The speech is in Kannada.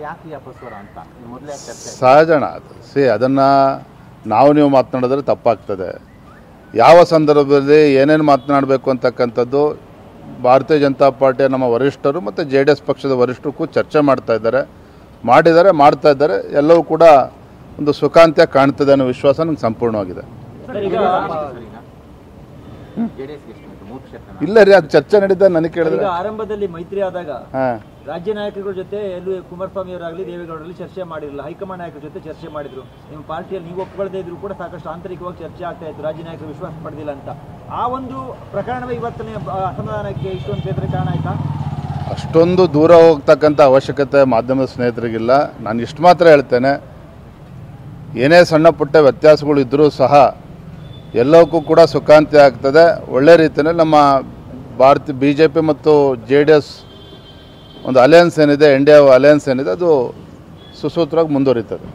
ಯಾಕೆ ಅಪಸ್ವರ ಅಂತ ಮೊದಲೇ ಚರ್ಚೆ ಸಹಜಣ. ಅದನ್ನು ನೀವು ಮಾತನಾಡಿದ್ರೆ ತಪ್ಪಾಗ್ತದೆ. ಯಾವ ಸಂದರ್ಭದಲ್ಲಿ ಏನೇನು ಮಾತನಾಡಬೇಕು ಅಂತಕ್ಕಂಥದ್ದು ಭಾರತೀಯ ಜನತಾ ಪಾರ್ಟಿಯ ನಮ್ಮ ವರಿಷ್ಠರು ಮತ್ತು JDS ಪಕ್ಷದ ವರಿಷ್ಠರು ಚರ್ಚೆ ಮಾಡ್ತಾ ಇದ್ದಾರೆ. ಎಲ್ಲವೂ ಕೂಡ ಒಂದು ಸುಖಾಂತ್ಯ ಕಾಣ್ತದೆ ಅನ್ನೋ ವಿಶ್ವಾಸ ನಂಗೆ ಸಂಪೂರ್ಣವಾಗಿದೆ. ಇಲ್ಲ ರೀ, ಅದು ಚರ್ಚೆ ನಡೀತಾ ನನಗೆ ಕೇಳಿದ್ರೆ ಆರಂಭದಲ್ಲಿ ಮೈತ್ರಿ ಆದಾಗ ರಾಜ್ಯ ನಾಯಕರ ಜೊತೆ ಎಲ್ಲೂ ಕುಮಾರಸ್ವಾಮಿ ಅವರಾಗಲಿ ದೇವೇಗೌಡರಲ್ಲಿ ಚರ್ಚೆ ಮಾಡಿರಲಿಲ್ಲ. ಹೈಕಮಾಂಡ್ ನಾಯಕರ ಜೊತೆ ಚರ್ಚೆ ಮಾಡಿದ್ರು. ನಿಮ್ಮ ಪಾರ್ಟಿಯಲ್ಲಿ ನೀವು ಒಪ್ಕೊಳ್ಳದೇ ಇದ್ರು ಕೂಡ ಸಾಕಷ್ಟು ಆಂತರಿಕವಾಗಿ ಚರ್ಚೆ ಆಗ್ತಾ ಇತ್ತು, ರಾಜ್ಯ ನಾಯಕರು ವಿಶ್ವಾಸ ಪಡೆದಿಲ್ಲ ಅಂತ. ಆ ಒಂದು ಪ್ರಕರಣವೇ ಇವತ್ತನೇ ಅಸಮಾಧಾನಕ್ಕೆ ಇಷ್ಟೊಂದು ಕ್ಷೇತ್ರ ಕಾರಣ ಆಯ್ತಾ? ಅಷ್ಟೊಂದು ದೂರ ಹೋಗ್ತಕ್ಕಂಥ ಅವಶ್ಯಕತೆ ಮಾಧ್ಯಮದ ಸ್ನೇಹಿತರಿಗಿಲ್ಲ. ನಾನು ಇಷ್ಟು ಮಾತ್ರ ಹೇಳ್ತೇನೆ, ಏನೇ ಸಣ್ಣ ಪುಟ್ಟ ವ್ಯತ್ಯಾಸಗಳು ಇದ್ದರೂ ಸಹ ಎಲ್ಲವಕ್ಕೂ ಕೂಡ ಸುಖಾಂತ್ಯ ಆಗ್ತದೆ. ಒಳ್ಳೆ ರೀತಿಯಲ್ಲಿ ನಮ್ಮ BJP ಮತ್ತು JDS ಒಂದು ಅಲಯನ್ಸ್ ಏನಿದೆ, ಇಂಡಿಯಾ ಅಲಯನ್ಸ್ ಏನಿದೆ, ಅದು ಸುಸೂತ್ರವಾಗಿ ಮುಂದುವರಿತದೆ.